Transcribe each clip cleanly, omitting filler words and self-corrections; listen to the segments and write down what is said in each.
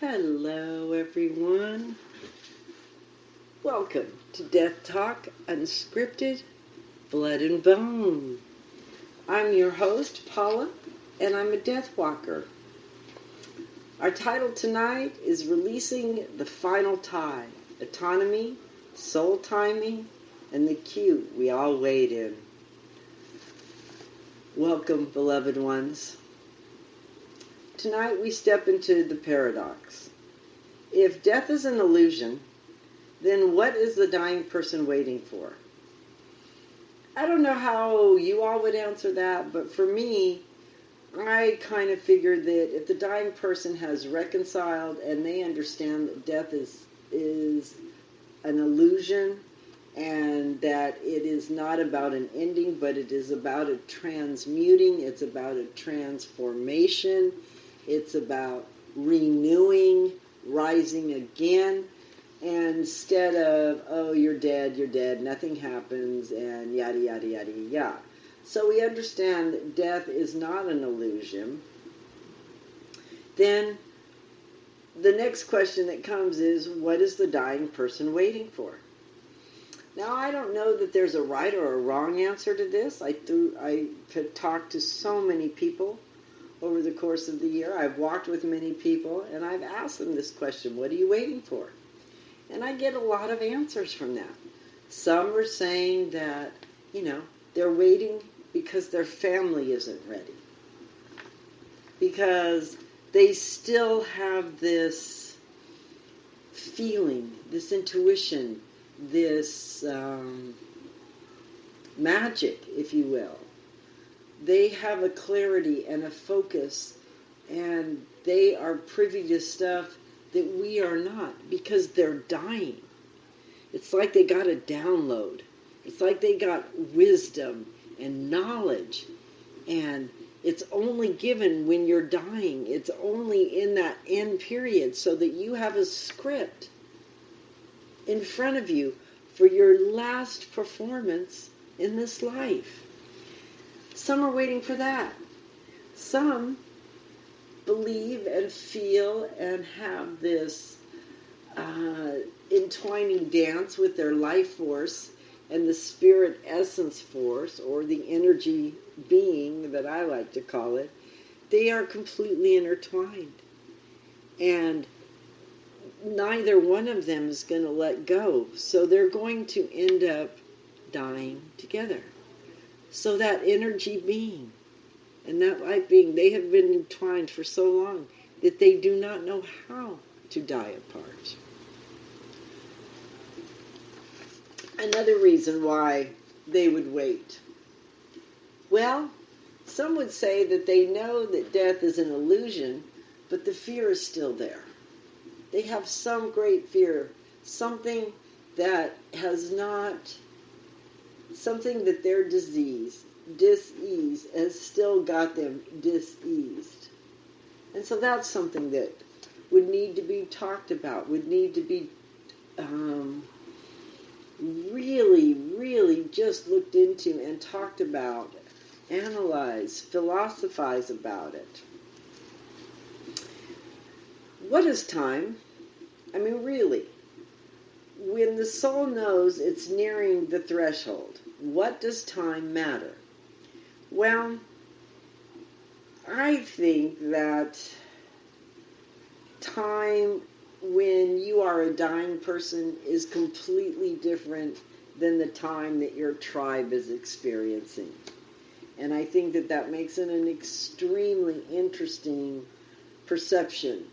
Hello, everyone. Welcome to Death Talk Unscripted, Blood and Bone. I'm your host, Paula, and I'm a death walker. Our title tonight is Releasing the Final Tie, Autonomy, Soul Timing, and the Queue we all wait in. Welcome, beloved ones. Tonight we step into the paradox. If death is an illusion, then what is the dying person waiting for? I don't know how you all would answer that, but for me, I kind of figured that if the dying person has reconciled and they understand that death is an illusion and that it is not about an ending, but it is about a transmuting, it's about a transformation, it's about renewing, rising again, instead of, oh, you're dead, nothing happens, and yada, yada, yada, yada. So we understand that death is not an illusion. Then the next question that comes is, what is the dying person waiting for? Now, I don't know that there's a right or a wrong answer to this. I could talk to so many people over the course of the year. I've walked with many people, and I've asked them this question, what are you waiting for? And I get a lot of answers from that. Some are saying that, they're waiting because their family isn't ready. Because they still have this feeling, this intuition, this magic, if you will. They have a clarity and a focus, and they are privy to stuff that we are not, because they're dying. It's like they got a download. It's like they got wisdom and knowledge, and it's only given when you're dying. It's only in that end period, so that you have a script in front of you for your last performance in this life. Some are waiting for that. Some believe and feel and have this entwining dance with their life force and the spirit essence force, or the energy being that I like to call it. They are completely intertwined. And neither one of them is going to let go. So they're going to end up dying together. So that energy being and that light being, they have been entwined for so long that they do not know how to die apart. Another reason why they would wait. Well, some would say that they know that death is an illusion, but the fear is still there. They have some great fear, something that their dis-ease has still got them dis-eased. And so that's something that would need to be talked about, would need to be really, really just looked into and talked about, analyzed, philosophized about it. What is time? I mean, really, when the soul knows it's nearing the threshold, what does time matter? Well, I think that time, when you are a dying person, is completely different than the time that your tribe is experiencing. And I think that makes it an extremely interesting perception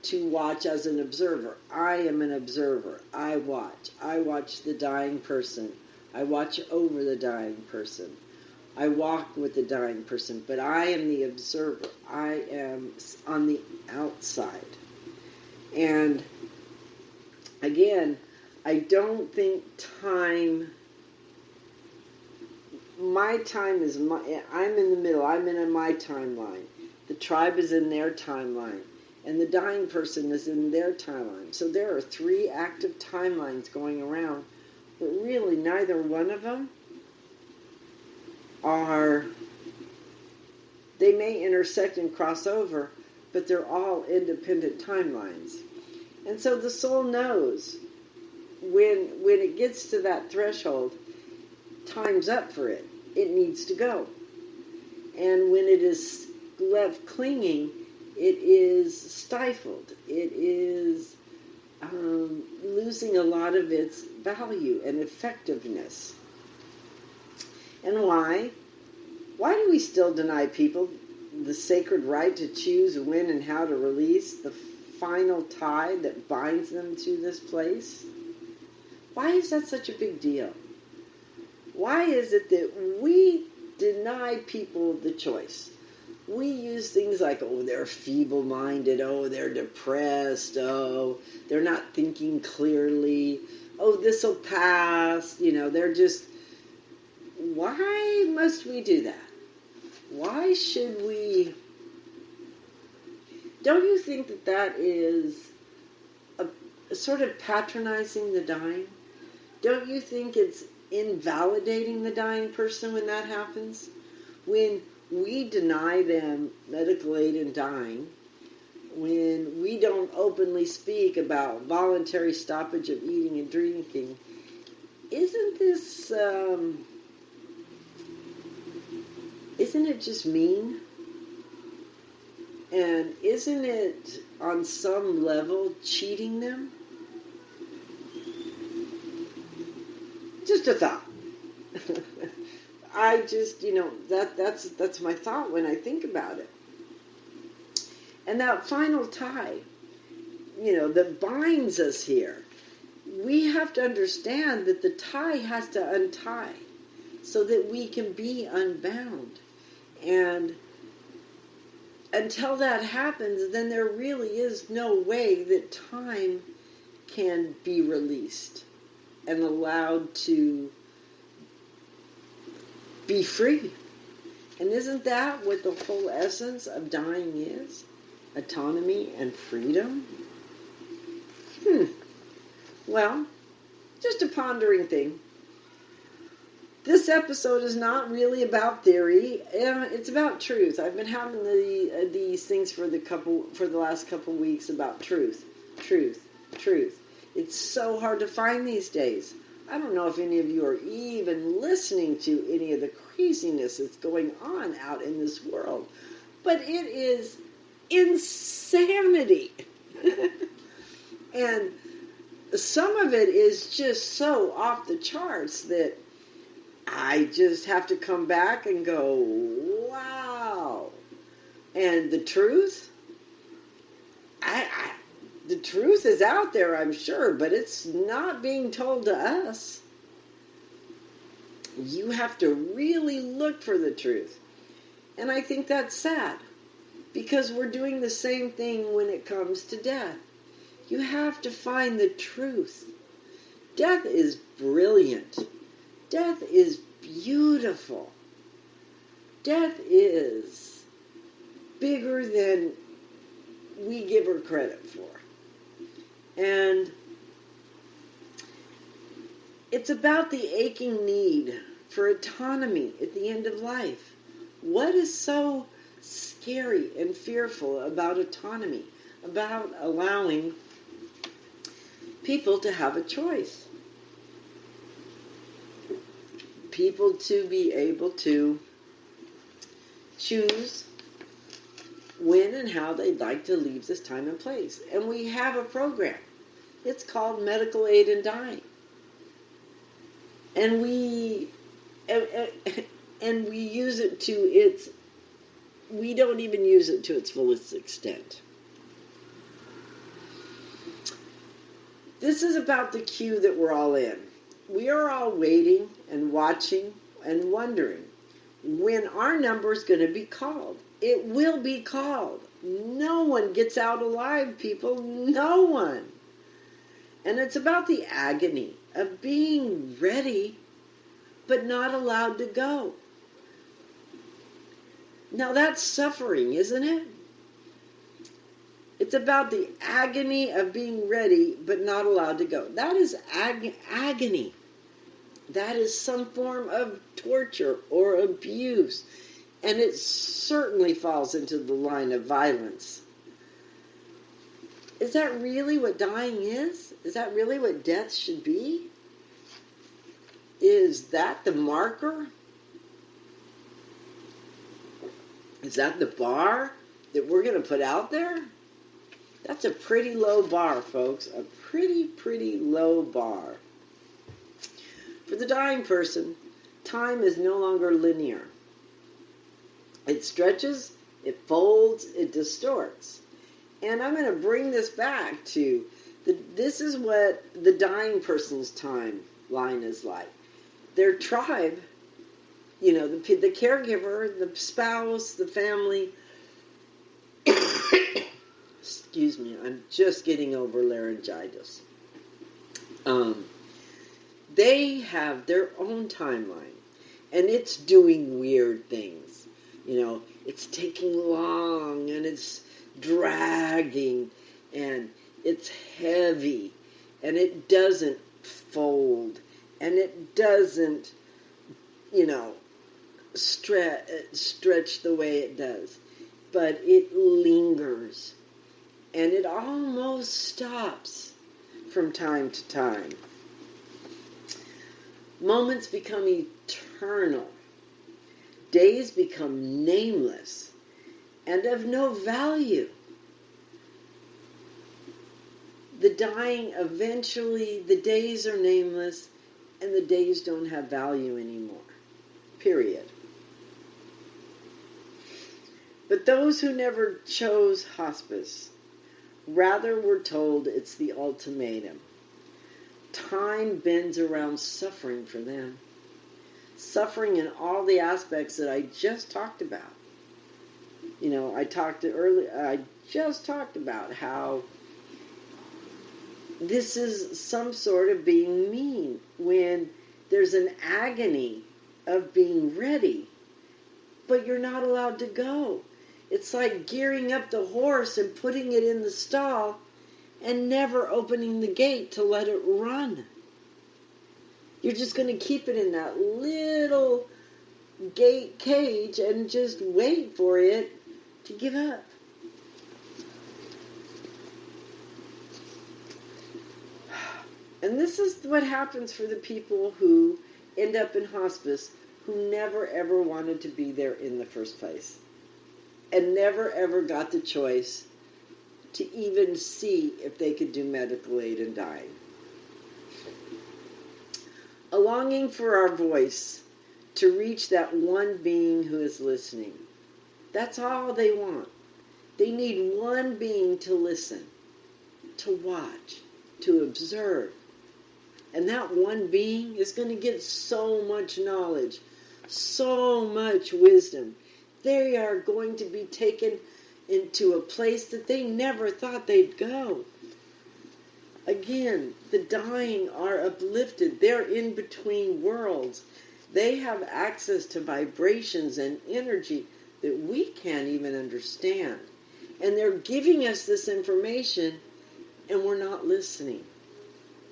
to watch as an observer. I am an observer. I watch the dying person. I watch over the dying person. I walk with the dying person, but I am the observer. I am on the outside. And again, I don't think time, my time is I'm in the middle. I'm in my timeline. The tribe is in their timeline. And the dying person is in their timeline. So there are 3 active timelines going around, but really neither one of them they may intersect and cross over, but they're all independent timelines. And so the soul knows when it gets to that threshold, time's up for it. It needs to go. And when it is left clinging, it is stifled. It is losing a lot of its value and effectiveness. And why? Why do we still deny people the sacred right to choose when and how to release the final tie that binds them to this place? Why is that such a big deal? Why is it that we deny people the choice? We use things like, oh, they're feeble-minded, oh, they're depressed, oh, they're not thinking clearly, oh, this'll pass, they're just... Why must we do that? Why should we... Don't you think that that is a sort of patronizing the dying? Don't you think it's invalidating the dying person when that happens? When we deny them medical aid in dying, when we don't openly speak about voluntary stoppage of eating and drinking, isn't this, isn't it just mean? And isn't it, on some level, cheating them? Just a thought. I just, that's my thought when I think about it. And that final tie, that binds us here, we have to understand that the tie has to untie so that we can be unbound. And until that happens, then there really is no way that time can be released and allowed to be free. And isn't that what the whole essence of dying is? Autonomy and freedom? Well, just a pondering thing. This episode is not really about theory. It's about truth. I've been having these things for the last couple weeks about truth. It's so hard to find these days. I don't know if any of you are even listening to any of the craziness that's going on out in this world, but it is insanity. And some of it is just so off the charts that I just have to come back and go, wow. And the truth? The truth is out there, I'm sure, but it's not being told to us. You have to really look for the truth. And I think that's sad, because we're doing the same thing when it comes to death. You have to find the truth. Death is brilliant. Death is beautiful. Death is bigger than we give her credit for. And it's about the aching need for autonomy at the end of life. What is so scary and fearful about autonomy, about allowing people to have a choice? People to be able to choose when and how they'd like to leave this time and place. And we have a program. It's called Medical Aid in Dying. And we use it to its, we don't even use it to its fullest extent. This is about the queue that we're all in. We are all waiting and watching and wondering when our number is going to be called. It will be called. No one gets out alive, people. No one. And it's about the agony of being ready but not allowed to go. Now that's suffering, isn't it? It's about the agony of being ready but not allowed to go. That is agony. That is some form of torture or abuse. And it certainly falls into the line of violence Is that really what dying is? Is that really what death should be? Is that the marker? Is that the bar that we're going to put out there? That's a pretty low bar, folks. A pretty low bar. For the dying person, time is no longer linear. It stretches, it folds, it distorts. And I'm going to bring this back to, this is what the dying person's timeline is like. Their tribe, you know, the caregiver, the spouse, the family. Excuse me, I'm just getting over laryngitis. They have their own timeline, and it's doing weird things. You know, it's taking long, and it's dragging, and it's heavy, and it doesn't fold, and it doesn't, you know, stretch the way it does, but it lingers, and it almost stops from time to time. Moments become eternal. Days become nameless and of no value. The dying, eventually, the days are nameless and the days don't have value anymore. Period. But those who never chose hospice rather were told it's the ultimatum. Time bends around suffering for them. Suffering in all the aspects that I just talked about. You know, I just talked about how this is some sort of being mean when there's an agony of being ready, but you're not allowed to go. It's like gearing up the horse and putting it in the stall and never opening the gate to let it run. You're just going to keep it in that little gate cage and just wait for it to give up. And this is what happens for the people who end up in hospice who never ever wanted to be there in the first place and never ever got the choice to even see if they could do medical aid in dying. A longing for our voice to reach that one being who is listening. That's all they want. They need one being to listen, to watch, to observe. And that one being is going to get so much knowledge, so much wisdom. They are going to be taken into a place that they never thought they'd go. Again, the dying are uplifted. They're in between worlds. They have access to vibrations and energy that we can't even understand. And they're giving us this information, and we're not listening.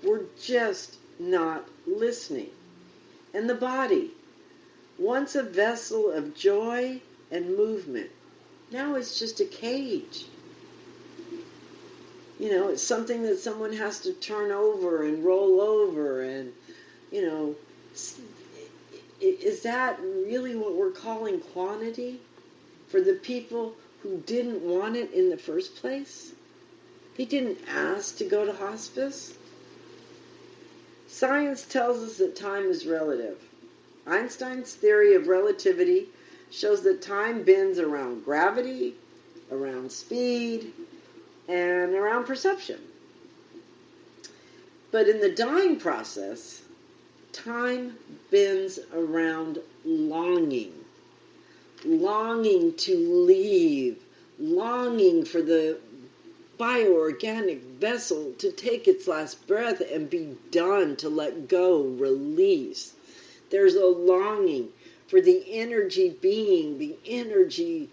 We're just not listening. And the body, once a vessel of joy and movement, now it's just a cage. You know, it's something that someone has to turn over and roll over and, you know, is that really what we're calling quantity for the people who didn't want it in the first place? They didn't ask to go to hospice. Science tells us that time is relative. Einstein's theory of relativity shows that time bends around gravity, around speed, and around perception. But in the dying process, time bends around longing. Longing to leave. Longing for the bioorganic vessel to take its last breath and be done, to let go, release. There's a longing for the energy being, the energy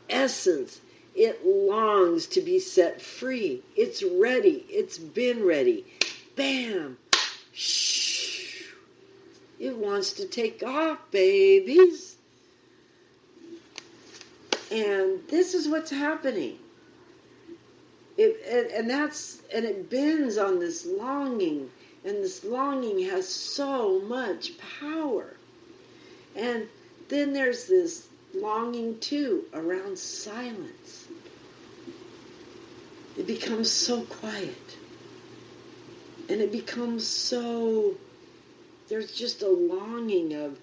essence. It longs to be set free. It's ready. It's been ready. Bam! Shh! It wants to take off, babies. And this is what's happening. And it bends on this longing, and this longing has so much power. And then there's this longing too around silence. It becomes so quiet. And it becomes so, there's just a longing of,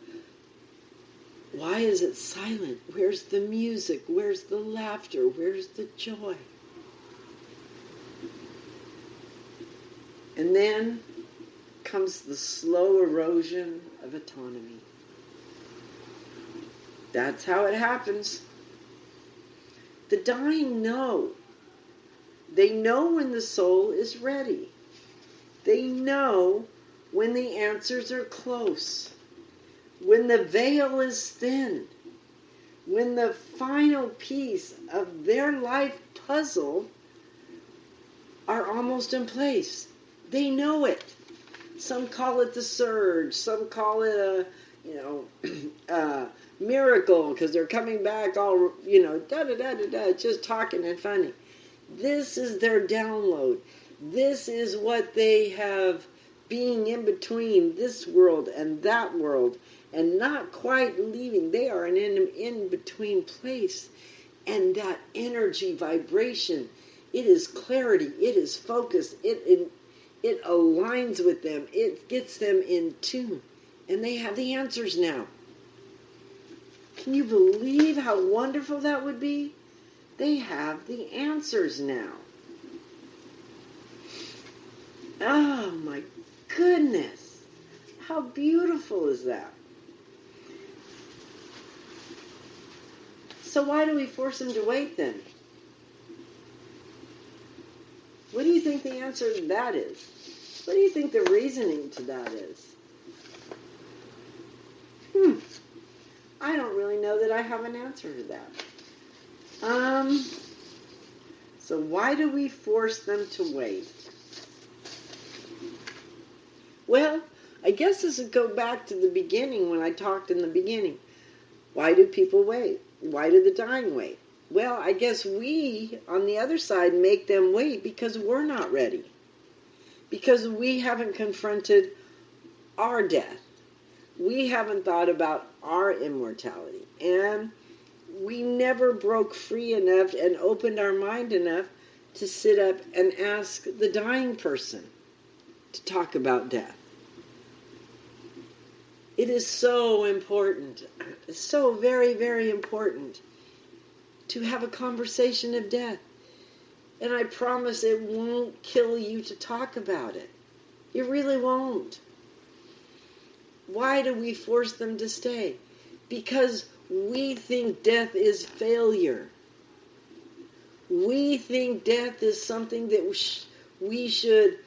why is it silent? Where's the music? Where's the laughter? Where's the joy? And then comes the slow erosion of autonomy. That's how it happens. The dying know. They know when the soul is ready. They know when the answers are close. When the veil is thin. When the final piece of their life puzzle are almost in place. They know it. Some call it the surge. Some call it a miracle because they're coming back all, da-da-da-da-da, just talking and funny. This is their download. This is what they have being in between this world and that world and not quite leaving. They are in an in-between place. And that energy vibration, it is clarity, it is focus, it aligns with them, it gets them in tune. And they have the answers now. Can you believe how wonderful that would be? They have the answers now. Oh my goodness. How beautiful is that? So why do we force them to wait then? What do you think the answer to that is? What do you think the reasoning to that is? I don't really know that I have an answer to that. So why do we force them to wait? Well, I guess this would go back to the beginning when I talked in the beginning. Why do people wait? Why do the dying wait? Well, I guess we, on the other side, make them wait because we're not ready. Because we haven't confronted our death. We haven't thought about our immortality. And we never broke free enough and opened our mind enough to sit up and ask the dying person to talk about death. It is so important, so very, very important to have a conversation of death. And I promise it won't kill you to talk about it. It really won't. Why do we force them to stay? Because we think death is failure. We think death is something that we should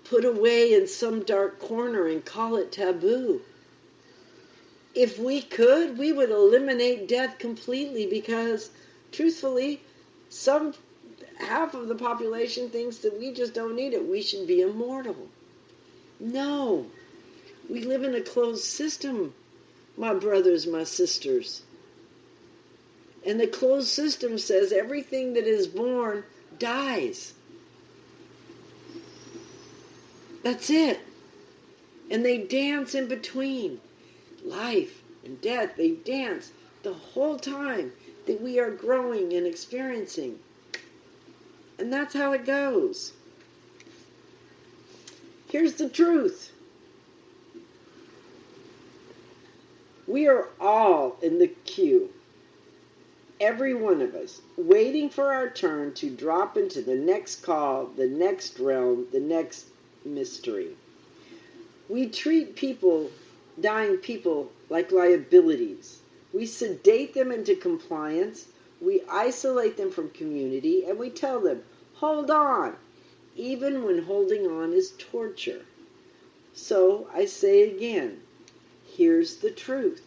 put away in some dark corner and call it taboo. If we could, we would eliminate death completely because, truthfully, half of the population thinks that we just don't need it. We should be immortal. No. We live in a closed system, my brothers, my sisters. And the closed system says everything that is born dies. That's it. And they dance in between life and death. They dance the whole time that we are growing and experiencing. And that's how it goes. Here's the truth. We are all in the queue, every one of us, waiting for our turn to drop into the next call, the next realm, the next mystery. We treat dying people, like liabilities. We sedate them into compliance, we isolate them from community, and we tell them, hold on, even when holding on is torture. So I say again, here's the truth.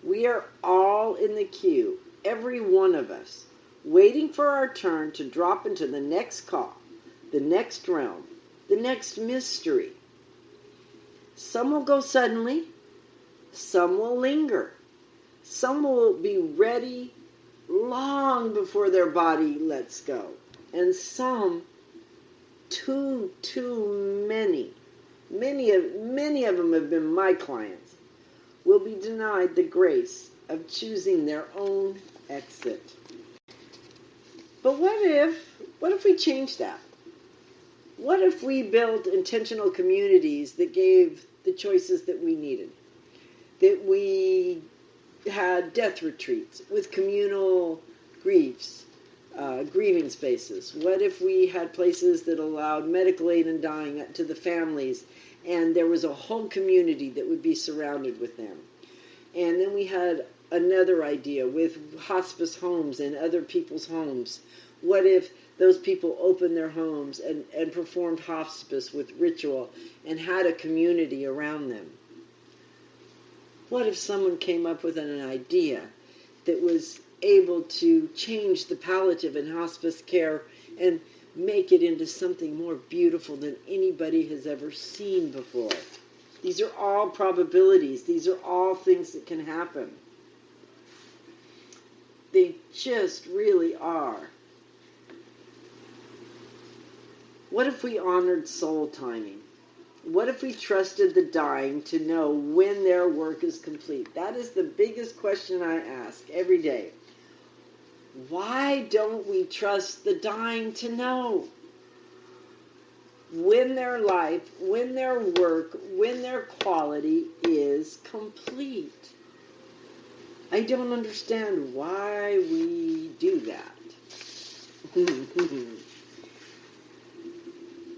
We are all in the queue, every one of us, waiting for our turn to drop into the next call, the next realm, the next mystery. Some will go suddenly, some will linger, some will be ready long before their body lets go. And some, too many, many of them have been my clients, will be denied the grace of choosing their own exit. But what if we change that? What if we built intentional communities that gave the choices that we needed? That we had death retreats with communal griefs, grieving spaces. What if we had places that allowed medical aid in dying to the families, and there was a whole community that would be surrounded with them? And then we had another idea with hospice homes and other people's homes. What if those people opened their homes and performed hospice with ritual and had a community around them? What if someone came up with an idea that was able to change the palliative in hospice care and make it into something more beautiful than anybody has ever seen before? These are all probabilities. These are all things that can happen. They just really are. What if we honored soul timing? What if we trusted the dying to know when their work is complete? That is the biggest question I ask every day. Why don't we trust the dying to know when their life, when their work, when their quality is complete? I don't understand why we do that.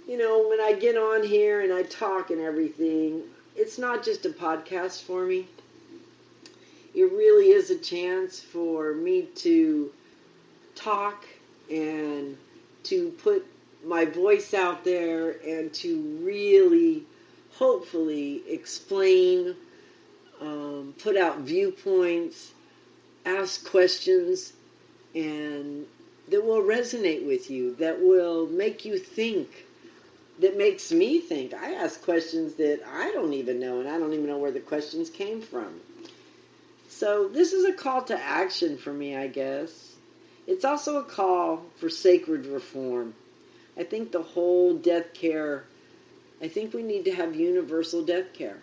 You know, when I get on here and I talk and everything, it's not just a podcast for me. It really is a chance for me to talk and to put my voice out there and to really, hopefully, explain, put out viewpoints, ask questions, and that will resonate with you, that will make you think, that makes me think. I ask questions that I don't even know, and I don't even know where the questions came from. So this is a call to action for me, I guess. It's also a call for sacred reform. I think the whole death care, I think we need to have universal death care.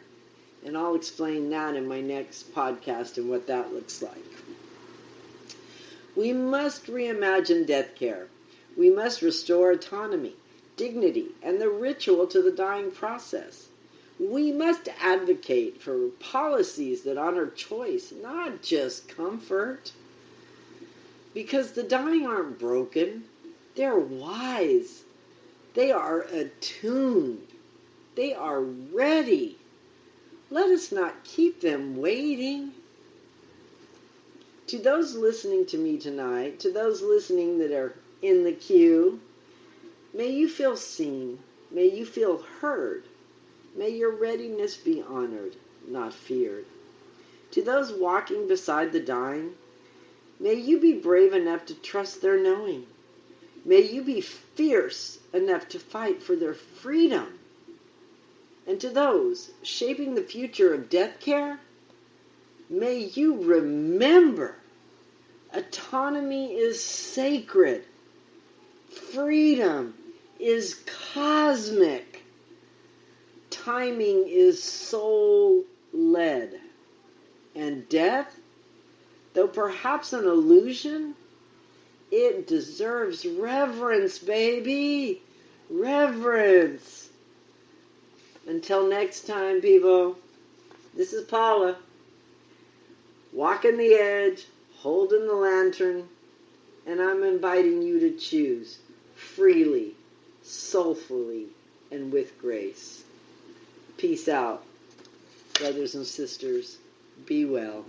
And I'll explain that in my next podcast and what that looks like. We must reimagine death care. We must restore autonomy, dignity, and the ritual to the dying process. We must advocate for policies that honor choice, not just comfort. Because the dying aren't broken. They're wise. They are attuned. They are ready. Let us not keep them waiting. To those listening to me tonight, to those listening that are in the queue, may you feel seen. May you feel heard. May your readiness be honored, not feared. To those walking beside the dying, may you be brave enough to trust their knowing. May you be fierce enough to fight for their freedom. And to those shaping the future of death care, may you remember autonomy is sacred. Freedom is cosmic. Timing is soul-led. And death, though perhaps an illusion, it deserves reverence, baby. Reverence. Until next time, people, this is Paula, walking the edge, holding the lantern, and I'm inviting you to choose freely, soulfully, and with grace. Peace out, brothers and sisters. Be well.